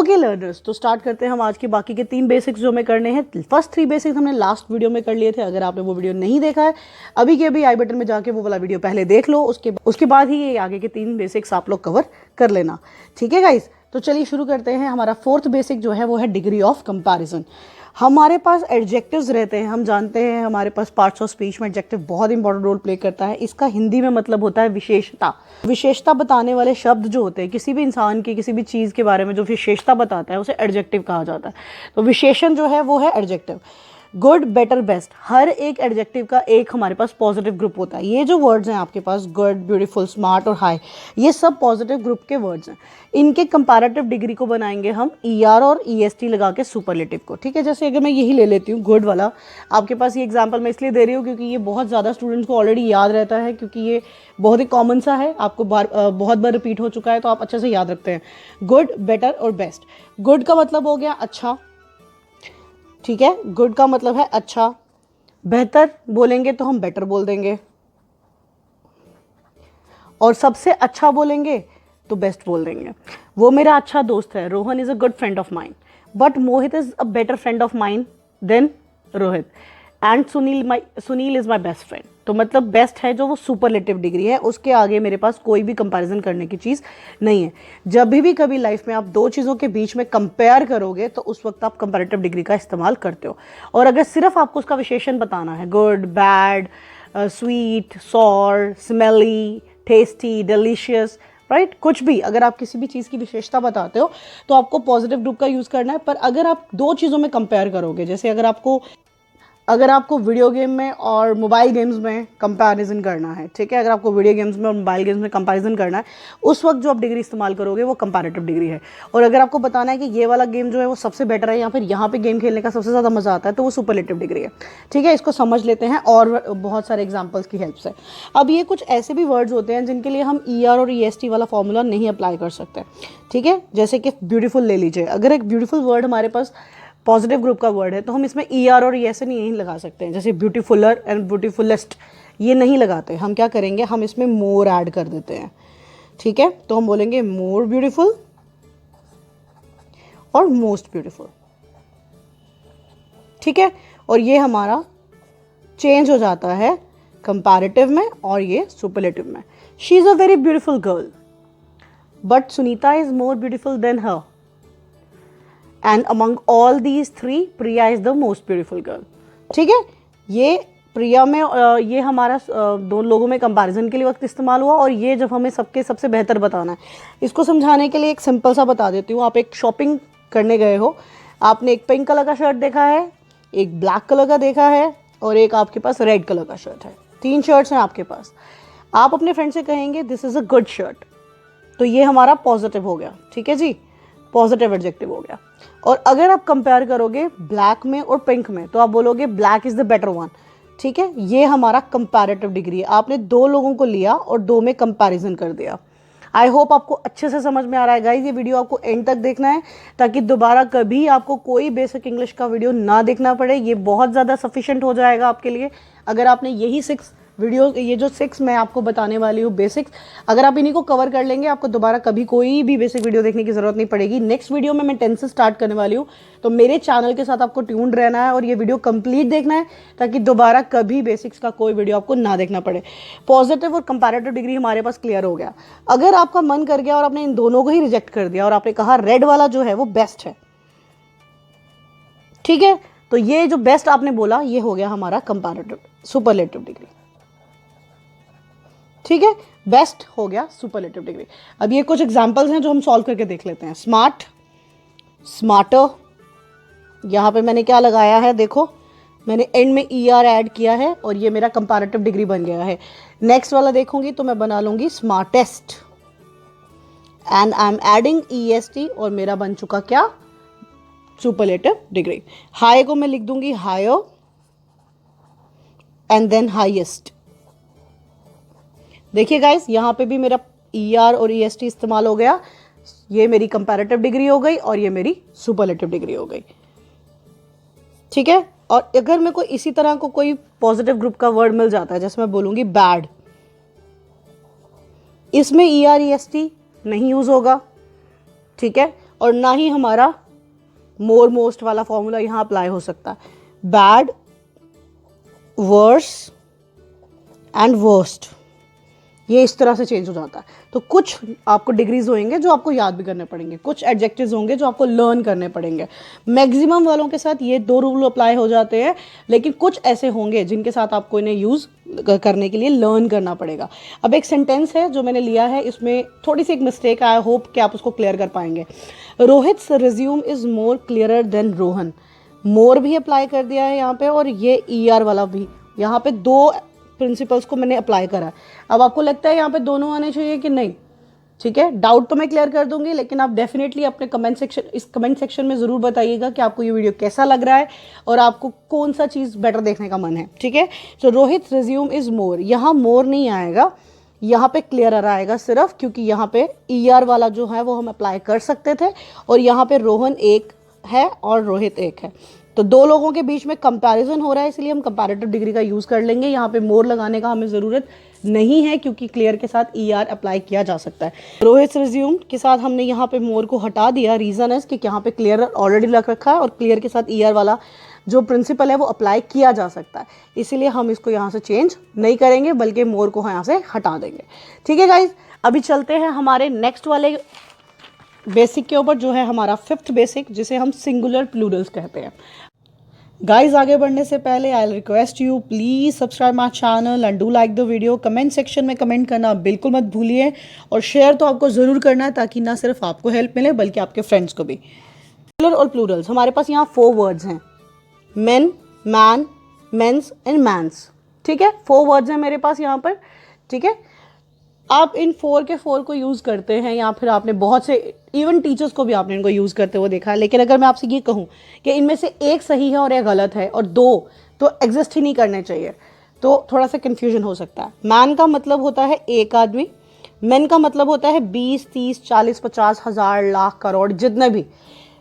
Okay learners, तो start करते हैं हम आज के बाकी के 3 बेसिक्स जो हमें करने हैं। फर्स्ट 3 बेसिक्स हमने लास्ट वीडियो में कर लिए थे। अगर आपने वो वीडियो नहीं देखा है, अभी के अभी आई बटन में जाके वो वाला वीडियो पहले देख लो, उसके बाद ही ये आगे के 3 बेसिक्स आप लोग कवर कर लेना। ठीक है गाइस, तो चलिए शुरू करते हैं। हमारा 4th बेसिक जो है वो है डिग्री ऑफ कंपैरिजन। हमारे पास एडजेक्टिव्स रहते हैं, हम जानते हैं हमारे पास पार्ट्स ऑफ स्पीच में एडजेक्टिव बहुत इंपॉर्टेंट रोल प्ले करता है। इसका हिंदी में मतलब होता है विशेषता। विशेषता बताने वाले शब्द जो होते हैं, किसी भी इंसान की किसी भी चीज़ के बारे में जो विशेषता बताता है उसे एडजेक्टिव कहा जाता है। तो विशेषण जो है वो है एडजेक्टिव। गुड, बेटर, बेस्ट, हर एक एडजेक्टिव का एक हमारे पास पॉजिटिव ग्रुप होता है। ये जो वर्ड्स हैं आपके पास, गुड, ब्यूटीफुल, स्मार्ट और हाई, ये सब पॉजिटिव ग्रुप के वर्ड्स हैं। इनके कंपैरेटिव डिग्री को बनाएंगे हम ER और EST लगा के सुपरलेटिव को। ठीक है, जैसे अगर मैं यही ले लेती हूँ गुड वाला, आपके पास ये एग्जांपल मैं इसलिए दे रही हूँ क्योंकि ये बहुत ज़्यादा स्टूडेंट्स को ऑलरेडी याद रहता है, क्योंकि ये बहुत ही कॉमन सा है, आपको बहुत बार रिपीट हो चुका है, तो आप अच्छे से याद रखते हैं। गुड, बेटर और बेस्ट। गुड का मतलब हो गया अच्छा, ठीक है, गुड का मतलब है अच्छा। बेहतर बोलेंगे तो हम बेटर बोल देंगे, और सबसे अच्छा बोलेंगे तो बेस्ट बोल देंगे। वो मेरा अच्छा दोस्त है, Rohan is a good friend of mine, but Mohit is a better friend of mine than Rohit, and Sunil is my best friend. तो मतलब बेस्ट है जो वो सुपरलेटिव डिग्री है, उसके आगे मेरे पास कोई भी कंपैरिजन करने की चीज़ नहीं है। जब भी कभी लाइफ में आप 2 चीज़ों के बीच में कंपेयर करोगे तो उस वक्त आप कंपैरेटिव डिग्री का इस्तेमाल करते हो। और अगर सिर्फ आपको उसका विशेषण बताना है, good, bad, sweet, sour, smelly, tasty, delicious, right, कुछ भी, अगर आप किसी भी चीज़ की विशेषता बताते हो तो आपको पॉजिटिव ग्रुप का यूज़ करना है। पर अगर आप 2 चीज़ों में कंपेयर करोगे, जैसे अगर आपको वीडियो गेम में और मोबाइल गेम्स में कंपैरिजन करना है, ठीक है, अगर आपको वीडियो गेम्स में और मोबाइल गेम्स में कंपैरिजन करना है, उस वक्त जो आप डिग्री इस्तेमाल करोगे वो कंपैरेटिव डिग्री है। और अगर आपको बताना है कि ये वाला गेम जो है वो सबसे बेटर है या फिर यहाँ पे गेम खेलने का सबसे ज़्यादा मज़ा आता है, तो वो सुपरलेटिव डिग्री है। ठीक है, इसको समझ लेते हैं और बहुत सारे एग्जाम्पल्स की हेल्प से। अब ये कुछ ऐसे भी वर्ड्स होते हैं जिनके लिए हम ER और EST वाला फॉर्मूला नहीं अप्लाई कर सकते। ठीक है, जैसे कि ब्यूटीफुल ले लीजिए। अगर एक ब्यूटीफुल वर्ड हमारे पास पॉजिटिव ग्रुप का वर्ड है तो हम इसमें ER और ES नहीं लगा सकते हैं। जैसे ब्यूटीफुलर एंड ब्यूटीफुलेस्ट, ये नहीं लगाते। हम क्या करेंगे, हम इसमें मोर ऐड कर देते हैं। ठीक है, तो हम बोलेंगे मोर ब्यूटीफुल और मोस्ट ब्यूटीफुल। ठीक है, और ये हमारा चेंज हो जाता है कंपैरेटिव में और ये सुपरलेटिव में। She is a very beautiful girl, but Sunita is more beautiful then her, and among all these 3 Priya is the most beautiful girl. ठीक है, ये प्रिया में ये हमारा 2 लोगों में कंपैरिजन के लिए वक्त इस्तेमाल हुआ, और ये जब हमें सबसे बेहतर बताना है। इसको समझाने के लिए एक सिंपल सा बता देती हूँ। आप एक शॉपिंग करने गए हो, आपने एक पिंक कलर का शर्ट देखा है, एक ब्लैक कलर का देखा है, और एक आपके पास रेड कलर का शर्ट है। 3 शर्ट्स हैं आपके पास। आप अपने फ्रेंड से कहेंगे this is a good shirt, तो ये हमारा पॉजिटिव हो गया। ठीक है जी, पॉजिटिव एडजेक्टिव हो गया। और अगर आप कंपेयर करोगे ब्लैक में और पिंक में, तो आप बोलोगे black is the better one. ठीक है, ये हमारा कंपैरेटिव डिग्री है। आपने 2 लोगों को लिया और 2 में कंपैरिजन कर दिया। आई होप आपको अच्छे से समझ में आ रहा है गाइज। ये वीडियो आपको एंड तक देखना है ताकि दोबारा कभी आपको कोई बेसिक इंग्लिश का वीडियो ना देखना पड़े। ये बहुत ज़्यादा सफिशिएंट हो जाएगा आपके लिए अगर आपने यही 6 वीडियो, ये जो 6 मैं आपको बताने वाली हूँ बेसिक्स, अगर आप इन्हीं को कवर कर लेंगे, आपको दोबारा कभी कोई भी बेसिक वीडियो देखने की जरूरत नहीं पड़ेगी। नेक्स्ट वीडियो में मैं 10 से स्टार्ट करने वाली हूँ, तो मेरे चैनल के साथ आपको ट्यून्ड रहना है और ये वीडियो कंप्लीट देखना है ताकि दोबारा कभी बेसिक्स का कोई वीडियो आपको ना देखना पड़े। पॉजिटिव और कंपैरेटिव डिग्री हमारे पास क्लियर हो गया। अगर आपका मन कर गया और आपने इन दोनों को ही रिजेक्ट कर दिया और आपने कहा रेड वाला जो है वो बेस्ट है, ठीक है, तो ये जो बेस्ट आपने बोला ये हो गया हमारा कंपैरेटिव सुपरलेटिव डिग्री। ठीक है, बेस्ट हो गया सुपरलेटिव डिग्री। अब ये कुछ एग्जांपल्स हैं जो हम सॉल्व करके देख लेते हैं। स्मार्ट, स्मार्टर, यहाँ पे मैंने क्या लगाया है, देखो मैंने एंड में ER ऐड किया है और ये मेरा कंपैरेटिव डिग्री बन गया है। नेक्स्ट वाला देखूंगी तो मैं बना लूंगी smartest, and I am adding EST और मेरा बन चुका क्या, सुपरलेटिव डिग्री। हाई को मैं लिख दूंगी हायर एंड देन हाईएस्ट। देखिए गाइस, यहाँ पे भी मेरा ER और EST इस्तेमाल हो गया। ये मेरी कंपैरेटिव डिग्री हो गई और ये मेरी सुपरलेटिव डिग्री हो गई। ठीक है, और अगर मेरे को इसी तरह को कोई पॉजिटिव ग्रुप का वर्ड मिल जाता है, जैसे मैं बोलूंगी बैड, इसमें ER EST नहीं यूज होगा। ठीक है, और ना ही हमारा मोर मोस्ट वाला फॉर्मूला यहाँ अप्लाई हो सकता है। बैड, वर्स एंड वर्स्ट, ये इस तरह से चेंज हो जाता है। तो कुछ आपको डिग्रीज होंगे जो आपको याद भी करने पड़ेंगे, कुछ एडजेक्टिव्स होंगे जो आपको लर्न करने पड़ेंगे। मैक्सिमम वालों के साथ ये 2 रूल अप्लाई हो जाते हैं, लेकिन कुछ ऐसे होंगे जिनके साथ आपको इन्हें यूज़ करने के लिए लर्न करना पड़ेगा। अब एक सेंटेंस है जो मैंने लिया है, इसमें थोड़ी सी एक मिस्टेक, आई होप कि आप उसको क्लियर कर पाएंगे। Rohit resume is more clearer than Rohan. More भी अप्लाई कर दिया है यहाँ पे, और ये ER वाला भी। यहाँ पे 2 प्रिंसिपल्स को मैंने अप्लाई करा है। अब आपको लगता है यहाँ पे दोनों आने चाहिए कि नहीं? ठीक है, डाउट तो मैं क्लियर कर दूंगी, लेकिन आप डेफिनेटली अपने कमेंट सेक्शन में ज़रूर बताइएगा कि आपको ये वीडियो कैसा लग रहा है और आपको कौन सा चीज़ बेटर देखने का मन है। ठीक है, तो रोहित रिज्यूम इज़ मोर, यहाँ मोर नहीं आएगा, यहाँ पे क्लियरर आएगा सिर्फ, क्योंकि यहाँ पे ER वाला जो है वो हम अप्लाई कर सकते थे, और यहाँ पे रोहन 1 है और रोहित 1 है। तो 2 लोगों के बीच में कंपैरिजन हो रहा है, इसलिए हम कंपैरेटिव डिग्री का यूज़ कर लेंगे। यहाँ पे मोर लगाने का हमें ज़रूरत नहीं है, क्योंकि क्लियर के साथ ER अप्लाई किया जा सकता है। रोहित रिज्यूम के साथ हमने यहाँ पे मोर को हटा दिया। रीज़न है कि यहाँ पे क्लियर ऑलरेडी लग रखा है, और क्लियर के साथ ER वाला जो प्रिंसिपल है वो अप्लाई किया जा सकता है, इसीलिए हम इसको यहाँ से चेंज नहीं करेंगे, बल्कि मोर को यहाँ से हटा देंगे। ठीक है गाइज, अभी चलते हैं हमारे नेक्स्ट वाले बेसिक के ऊपर, जो है हमारा 5th बेसिक, जिसे हम सिंगुलर प्लूरल्स कहते हैं। गाइज, आगे बढ़ने से पहले I will request you, please subscribe my channel and do like the video. Comment section में कमेंट करना बिल्कुल मत भूलिए, और शेयर तो आपको ज़रूर करना है, ताकि ना सिर्फ आपको हेल्प मिले बल्कि आपके फ्रेंड्स को भी। सिंगुलर और प्लूरल्स, हमारे पास यहाँ 4 वर्ड्स हैं, men, man, mens and mans. ठीक है, 4 वर्ड्स हैं मेरे पास यहाँ पर। ठीक है, आप इन 4 के 4 को यूज़ करते हैं, या फिर आपने बहुत से इवन टीचर्स को भी आपने इनको यूज़ करते हुए देखा है। लेकिन अगर मैं आपसे ये कहूँ कि इनमें से एक सही है और एक गलत है, और 2 तो एग्जिस्ट ही नहीं करने चाहिए, तो थोड़ा सा कन्फ्यूजन हो सकता है। मैन का मतलब होता है एक आदमी, मेन का मतलब होता है 20, 30, 40, 50, 1000, लाख, करोड़, जितने भी।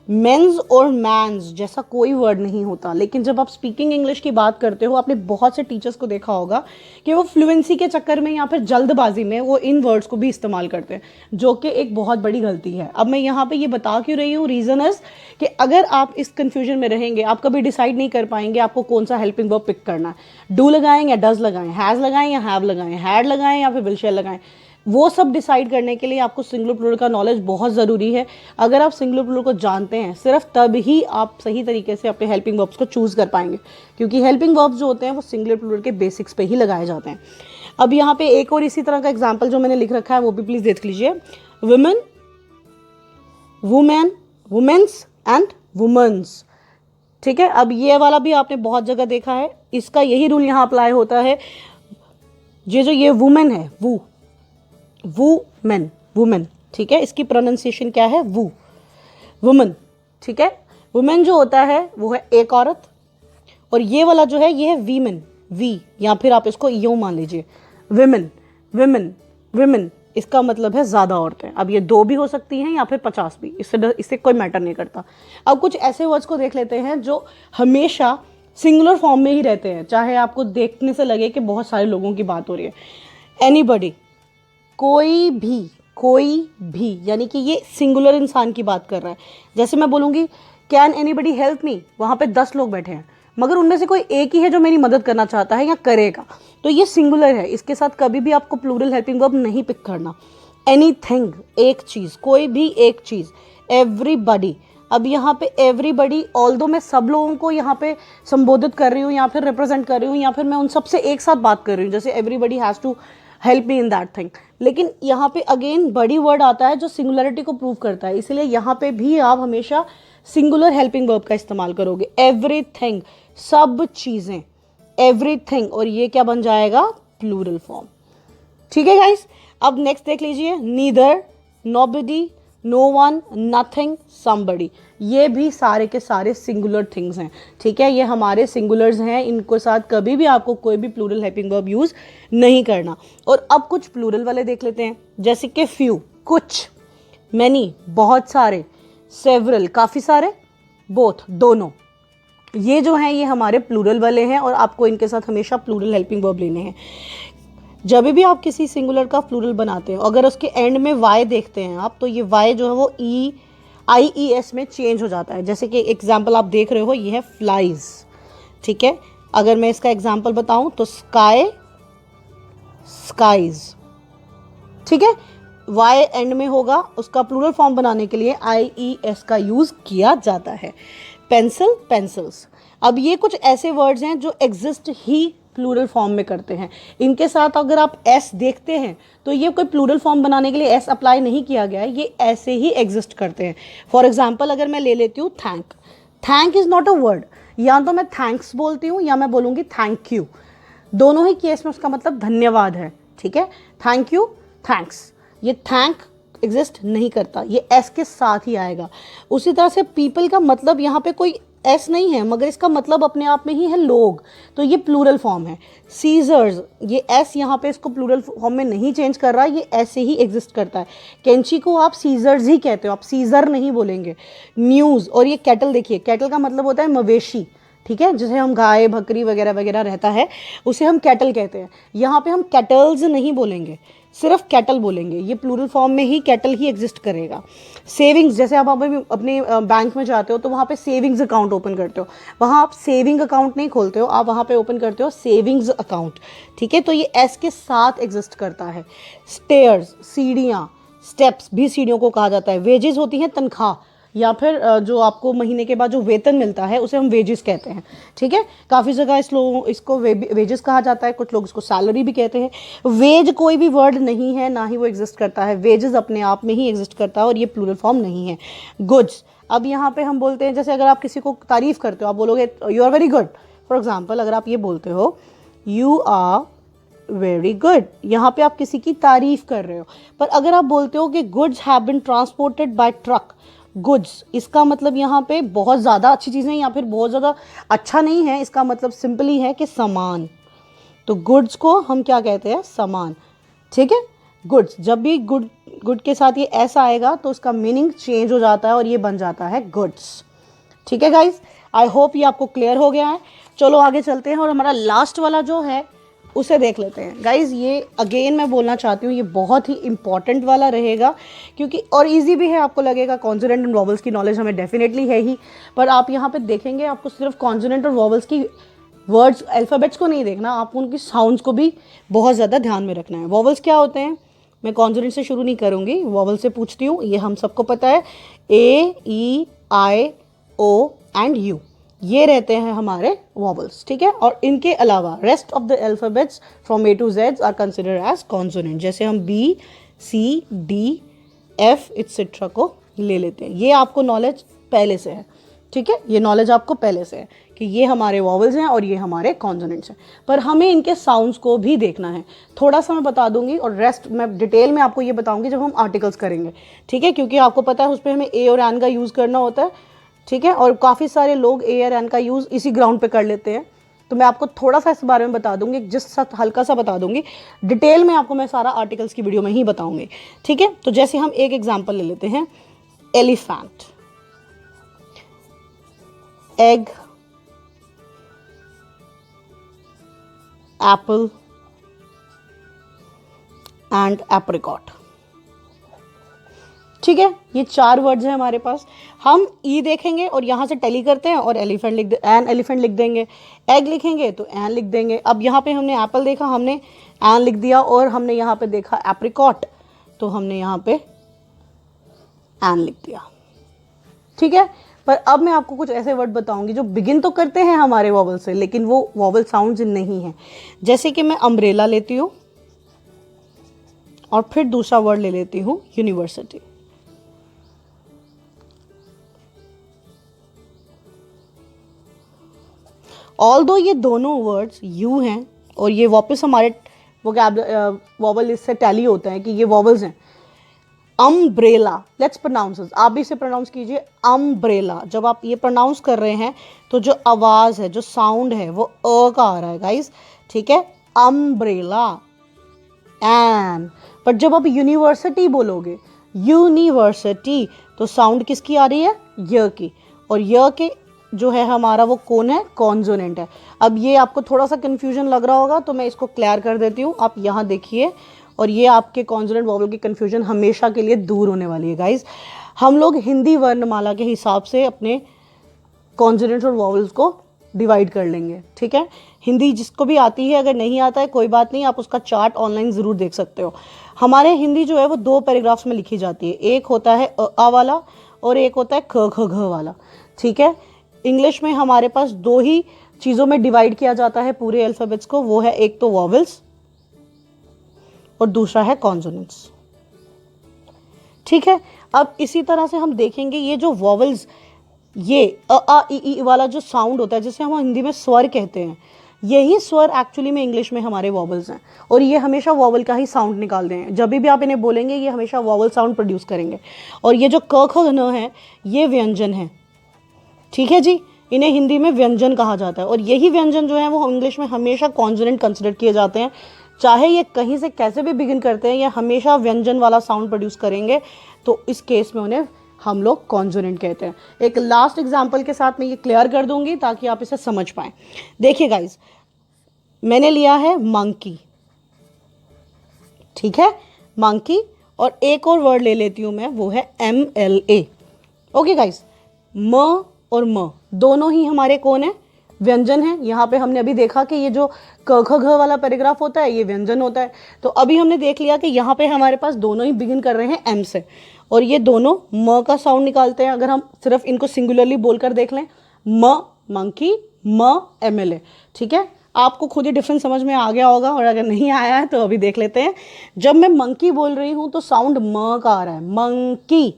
मेंस और मैंस जैसा कोई वर्ड नहीं होता, लेकिन जब आप स्पीकिंग इंग्लिश की बात करते हो, आपने बहुत से टीचर्स को देखा होगा कि वो फ्लुएंसी के चक्कर में या फिर जल्दबाजी में वो इन वर्ड्स को भी इस्तेमाल करते हैं, जो कि एक बहुत बड़ी गलती है। अब मैं यहाँ पे ये बता क्यों रही हूँ, रीज़न इज कि अगर आप इस कन्फ्यूजन में रहेंगे, आप कभी डिसाइड नहीं कर पाएंगे आपको कौन सा हेल्पिंग वर्ब पिक करना है। डू लगाएं या डज लगाएं, हैज़ लगाएं या हैव लगाएं, हैड लगाएं या फिर विल शेल लगाएं, वो सब डिसाइड करने के लिए आपको सिंगुलर प्लूरल का नॉलेज बहुत ज़रूरी है। अगर आप सिंगुलर प्लूरल को जानते हैं, सिर्फ तब ही आप सही तरीके से अपने हेल्पिंग वर्ब्स को चूज़ कर पाएंगे, क्योंकि हेल्पिंग वर्ब्स जो होते हैं वो सिंगुलर प्लूरल के बेसिक्स पे ही लगाए जाते हैं। अब यहाँ पे एक और इसी तरह का एग्जाम्पल जो मैंने लिख रखा है वो भी प्लीज़ देख लीजिए। Women, women, womens and womens. ठीक है, अब ये वाला भी आपने बहुत जगह देखा है, इसका यही रूल यहाँ अप्लाई होता है। ये वुमेन है, वुमेन, वुमेन, ठीक है, इसकी प्रोनाउंसिएशन क्या है, वुमन। ठीक है, वुमेन जो होता है वो है एक औरत, और ये वाला जो है ये है वीमेन, वी, या फिर आप इसको यूं मान लीजिए, विमेन, विमेन, विमेन, इसका मतलब है ज़्यादा औरतें। अब ये 2 भी हो सकती हैं या फिर 50 भी, इससे कोई मैटर नहीं करता। अब कुछ ऐसे वर्ड्स को देख लेते हैं जो हमेशा सिंगुलर फॉर्म में ही रहते हैं, चाहे आपको देखने से लगे कि बहुत सारे लोगों की बात हो रही है। एनीबडी, कोई भी, यानी कि ये सिंगुलर इंसान की बात कर रहा है। जैसे मैं बोलूँगी कैन एनीबडी हेल्प मी, वहाँ पे 10 लोग बैठे हैं, मगर उनमें से कोई एक ही है जो मेरी मदद करना चाहता है या करेगा, तो ये सिंगुलर है। इसके साथ कभी भी आपको प्लूरल हेल्पिंग वर्ब नहीं पिक करना। एनीथिंग, एक चीज़, कोई भी एक चीज़। एवरीबडी, अब यहाँ पे एवरीबडी, ऑल्दो मैं सब लोगों को यहाँ पे संबोधित कर रही हूँ या फिर रिप्रेजेंट कर रही हूँ, या फिर मैं उन सबसे एक साथ बात कर रही हूँ, जैसे everybody has to help me in that thing, लेकिन यहाँ पे अगेन बड़ी वर्ड आता है जो सिंगुलरिटी को प्रूव करता है, इसलिए यहाँ पे भी आप हमेशा सिंगुलर हेल्पिंग वर्ब का इस्तेमाल करोगे। एवरीथिंग, सब चीज़ें, एवरीथिंग, और ये क्या बन जाएगा, प्लूरल फॉर्म। ठीक है गाइस, अब नेक्स्ट देख लीजिए, neither, nobody, no one, nothing, somebody, ये भी सारे के सारे सिंगुलर थिंग्स हैं। ठीक है, ये हमारे सिंगुलर्स हैं, इनको साथ कभी भी आपको कोई भी प्लूरल हेल्पिंग वर्ब यूज़ नहीं करना। और अब कुछ प्लूरल वाले देख लेते हैं, जैसे कि फ्यू, कुछ, मैनी, बहुत सारे, सेवरल, काफ़ी सारे, बोथ, दोनों, ये जो हैं ये हमारे प्लूरल वाले हैं, और आपको इनके साथ हमेशा प्लूरल हेल्पिंग वर्ब लेने हैं। जब भी आप किसी सिंगुलर का प्लूरल बनाते हैं, अगर उसके एंड में वाई देखते हैं आप, तो ये वाई जो है वो ई IES में चेंज हो जाता है। जैसे कि एग्जाम्पल आप देख रहे हो, ये है फ्लाइज, ठीक है। अगर मैं इसका एग्जाम्पल बताऊं तो स्काई, स्काइज, ठीक है। Y एंड में होगा, उसका प्लूरल फॉर्म बनाने के लिए IES का यूज किया जाता है। Pencil, pencils. अब ये कुछ ऐसे वर्ड्स हैं जो एग्जिस्ट ही प्लूरल फॉर्म में करते हैं। इनके साथ अगर आप S देखते हैं तो ये कोई प्लूरल फॉर्म बनाने के लिए S अप्लाई नहीं किया गया है, ये ऐसे ही एग्जिस्ट करते हैं। फॉर एग्जाम्पल अगर मैं ले लेती हूँ thank, thank is not a word. या तो मैं थैंक्स बोलती हूँ या मैं बोलूँगी थैंक यू, दोनों ही केस में उसका मतलब धन्यवाद है, ठीक है। थैंक यू, थैंक्स, ये थैंक एग्जिस्ट नहीं करता, ये एस के साथ ही आएगा। उसी तरह से पीपल का मतलब यहाँ पे कोई एस नहीं है, मगर इसका मतलब अपने आप में ही है लोग, तो ये प्लूरल फॉर्म है। सीजर्स, ये एस यहाँ पे इसको प्लूरल फॉर्म में नहीं चेंज कर रहा, ये ऐसे ही एग्जिस्ट करता है। कैंची को आप सीजर्स ही कहते हो, आप सीजर नहीं बोलेंगे। न्यूज़, और ये कैटल, देखिए कैटल का मतलब होता है मवेशी, ठीक है, जिसे हम गाय बकरी वगैरह वगैरह रहता है उसे हम कैटल कहते हैं। यहाँ पे हम कैटल्स नहीं बोलेंगे, सिर्फ कैटल बोलेंगे, ये प्लूरल फॉर्म में ही कैटल ही एग्जिस्ट करेगा। सेविंग्स, जैसे आप अपने बैंक में जाते हो तो वहाँ पे सेविंग्स अकाउंट ओपन करते हो, वहाँ आप सेविंग अकाउंट नहीं खोलते हो, आप वहाँ पे ओपन करते हो सेविंग्स अकाउंट, ठीक है। तो ये एस के साथ एग्जिस्ट करता है। स्टेयर्स, सीढ़ियाँ, स्टेप्स भी सीढ़ियों को कहा जाता है। वेजेस होती हैं तनख्वाह, या फिर जो आपको महीने के बाद जो वेतन मिलता है उसे हम वेजेस कहते हैं, ठीक है। काफ़ी जगह इसको वेजेस कहा जाता है, कुछ लोग इसको सैलरी भी कहते हैं। वेज कोई भी वर्ड नहीं है, ना ही वो एग्जिस्ट करता है, वेजेस अपने आप में ही एग्जिस्ट करता है और ये प्लूरल फॉर्म नहीं है। गुड्स, अब यहाँ पे हम बोलते हैं, जैसे अगर आप किसी को तारीफ़ करते हो, आप बोलोगे you are very good. For example अगर आप ये बोलते हो यू आर वेरी गुड, यहाँ पे आप किसी की तारीफ़ कर रहे हो। पर अगर आप बोलते हो कि goods have been transported by truck, goods, इसका मतलब यहाँ पे बहुत ज़्यादा अच्छी चीज़ें या फिर बहुत ज़्यादा अच्छा नहीं है, इसका मतलब सिंपली है कि सामान। तो गुड्स को हम क्या कहते हैं, सामान, ठीक है। गुड्स, जब भी गुड के साथ ये ऐसा आएगा तो उसका मीनिंग चेंज हो जाता है और ये बन जाता है गुड्स, ठीक है गाइज। आई होप ये आपको क्लियर हो गया है। चलो आगे चलते हैं और हमारा लास्ट वाला जो है उसे देख लेते हैं। गाइज़ ये अगेन मैं बोलना चाहती हूँ, ये बहुत ही इंपॉर्टेंट वाला रहेगा, क्योंकि और इजी भी है। आपको लगेगा कॉन्सोनेंट एंड वॉवल्स की नॉलेज हमें डेफिनेटली है ही, पर आप यहाँ पे देखेंगे आपको सिर्फ कॉन्सोनेंट और वॉवल्स की वर्ड्स, अल्फ़ाबेट्स को नहीं देखना, आपको उनकी साउंड्स को भी बहुत ज़्यादा ध्यान में रखना है। वॉवल्स क्या होते हैं, मैं कॉन्सोनेंट से शुरू नहीं करूँगी, वॉवल से पूछती हूँ, ये हम सबको पता है, ए, ई, आई, ओ एंड यू, ये रहते हैं हमारे वॉवल्स, ठीक है। और इनके अलावा rest of the alphabets from A to Z are considered as consonant. जैसे हम B, C, D, F etcetera को ले लेते हैं, ये आपको नॉलेज पहले से है, ठीक है। ये नॉलेज आपको पहले से है कि ये हमारे वॉवल्स हैं और ये हमारे कॉन्सोनेंट्स हैं, पर हमें इनके साउंड्स को भी देखना है। थोड़ा सा मैं बता दूंगी और रेस्ट मैं डिटेल में आपको ये बताऊंगी जब हम आर्टिकल्स करेंगे, ठीक है, क्योंकि आपको पता है उस पर हमें ए और एन का यूज़ करना होता है, ठीक है। और काफ़ी सारे लोग ए और एन का यूज़ इसी ग्राउंड पे कर लेते हैं, तो मैं आपको थोड़ा सा इस बारे में बता दूंगी, जिस हल्का सा बता दूंगी, डिटेल में आपको मैं सारा आर्टिकल्स की वीडियो में ही बताऊंगी, ठीक है। तो जैसे हम एक एग्जांपल ले लेते हैं, elephant, egg, Apple and apricot, ठीक है। ये 4 वर्ड्स हैं हमारे पास। हम ई देखेंगे और यहाँ से टेली करते हैं और एलिफेंट एन एलिफेंट लिख देंगे, एग लिखेंगे तो एन लिख देंगे। अब यहाँ पे हमने एप्पल देखा, हमने एन लिख दिया, और हमने यहाँ पे देखा एप्रिकॉट, तो हमने यहाँ पे एन लिख दिया, ठीक है। पर अब मैं आपको कुछ ऐसे वर्ड बताऊंगी जो बिगिन तो करते हैं हमारे वॉवल से, लेकिन वो वॉवल साउंड्स नहीं है। जैसे कि मैं अम्ब्रेला लेती हूँ और फिर दूसरा वर्ड ले लेती हूँ यूनिवर्सिटी। ऑल्दो ये दोनों वर्ड्स यू हैं और ये वापस हमारे वॉवल इससे टैली होते हैं कि ये वॉवल्स हैं। अम्ब्रेला, लेट्स प्रोनाउंस, आप भी इसे प्रोनाउंस कीजिए अम्ब्रेला। जब आप ये प्रोनाउंस कर रहे हैं तो जो आवाज़ है, जो साउंड है, वो अ का आ रहा है गाइस, ठीक है, अम्ब्रेला एन। पर जब आप यूनिवर्सिटी बोलोगे, यूनिवर्सिटी, तो साउंड किसकी आ रही है, य की, और य के जो है हमारा वो कौन है, कॉन्सोनेंट है। अब ये आपको थोड़ा सा कन्फ्यूजन लग रहा होगा तो मैं इसको क्लियर कर देती हूँ, आप यहाँ देखिए, और ये आपके कॉन्सोनेंट वॉवल की कन्फ्यूजन हमेशा के लिए दूर होने वाली है गाइज। हम लोग हिंदी वर्णमाला के हिसाब से अपने कॉन्सोनेंट्स और वॉवल्स को डिवाइड कर लेंगे, ठीक है। हिंदी जिसको भी आती है, अगर नहीं आता है कोई बात नहीं, आप उसका चार्ट ऑनलाइन ज़रूर देख सकते हो। हमारे हिंदी जो है वो 2 पैराग्राफ्स में लिखी जाती है, एक होता है आ वाला और एक होता है ख ख घ वाला, ठीक है। इंग्लिश में हमारे पास 2 ही चीज़ों में डिवाइड किया जाता है पूरे अल्फ़ाबेट्स को, वो है एक तो वॉवल्स और दूसरा है कॉन्सोनेंट्स, ठीक है। अब इसी तरह से हम देखेंगे ये जो वॉवल्स, ये अ आ इ ई वाला जो साउंड होता है जिसे हम हिंदी में स्वर कहते हैं, यही स्वर एक्चुअली में इंग्लिश में हमारे वॉवल्स हैं और ये हमेशा वॉवल का ही साउंड निकालते हैं। जब भी आप इन्हें बोलेंगे ये हमेशा वॉवल साउंड प्रोड्यूस करेंगे। और ये जो क ख न है ये व्यंजन है, ठीक है जी। इन्हें हिंदी में व्यंजन कहा जाता है और यही व्यंजन जो है वो इंग्लिश में हमेशा कॉन्सोनेंट कंसिडर किए जाते हैं। चाहे ये कहीं से कैसे भी बिगिन करते हैं, ये हमेशा व्यंजन वाला साउंड प्रोड्यूस करेंगे, तो इस केस में उन्हें हम लोग कॉन्सोनेंट कहते हैं। एक लास्ट एग्जांपल के साथ मैं ये क्लियर कर दूंगी ताकि आप इसे समझ पाएं। देखिए गाइज, मैंने लिया है मंकी, ठीक है, मंकी, और एक और वर्ड ले लेती हूं मैं, वो है MLA। ओके गाइज, म और म दोनों ही हमारे कौन है, व्यंजन है। यहाँ पे हमने अभी देखा कि ये जो क ख घ वाला पैराग्राफ होता है ये व्यंजन होता है। तो अभी हमने देख लिया कि यहाँ पे हमारे पास दोनों ही बिगिन कर रहे हैं M से और ये दोनों म का साउंड निकालते हैं। अगर हम सिर्फ इनको सिंगुलरली बोलकर देख लें, म मंकी, म MLA, ठीक है। आपको खुद ही डिफरेंस समझ में आ गया होगा और अगर नहीं आया है तो अभी देख लेते हैं। जब मैं मंकी बोल रही हूँ तो साउंड म का आ रहा है, मंकी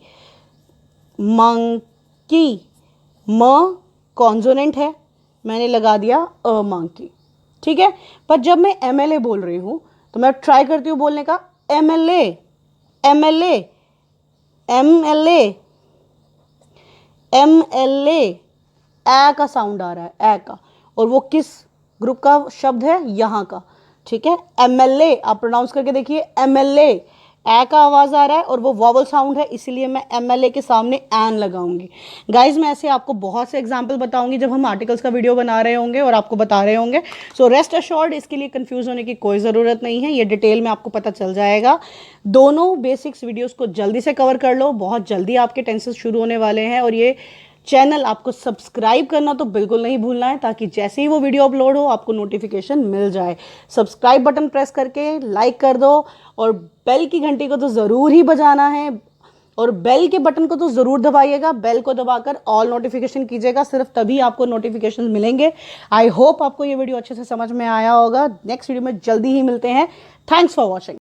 मंकी, म कॉन्सोनेंट है, मैंने लगा दिया अ मंकी, ठीक है। पर जब मैं MLA बोल रही हूँ तो मैं ट्राई करती हूँ बोलने का, MLA MLA MLA MLA, ए का साउंड आ रहा है, ए का, और वो किस ग्रुप का शब्द है, यहाँ का, ठीक है। MLA आप प्रोनाउंस करके देखिए, MLA, ए का आवाज आ रहा है और वो वॉवल साउंड है, इसीलिए मैं MLA के सामने एन लगाऊंगी। गाइज मैं ऐसे आपको बहुत से एग्जाम्पल बताऊंगी जब हम आर्टिकल्स का वीडियो बना रहे होंगे और आपको बता रहे होंगे। सो रेस्ट अश्योर्ड, इसके लिए कंफ्यूज होने की कोई ज़रूरत नहीं है, ये डिटेल में आपको पता चल जाएगा। दोनों बेसिक्स वीडियोज़ को जल्दी से कवर कर लो, बहुत जल्दी आपके टेंसेस शुरू होने वाले हैं। और ये चैनल आपको सब्सक्राइब करना तो बिल्कुल नहीं भूलना है, ताकि जैसे ही वो वीडियो अपलोड हो आपको नोटिफिकेशन मिल जाए। सब्सक्राइब बटन प्रेस करके लाइक कर दो और बेल की घंटी को तो ज़रूर ही बजाना है और बेल के बटन को तो ज़रूर दबाइएगा। बेल को दबाकर ऑल नोटिफिकेशन कीजिएगा, सिर्फ तभी आपको नोटिफिकेशन मिलेंगे। आई होप आपको ये वीडियो अच्छे से समझ में आया होगा। नेक्स्ट वीडियो में जल्दी ही मिलते हैं। Thanks for watching.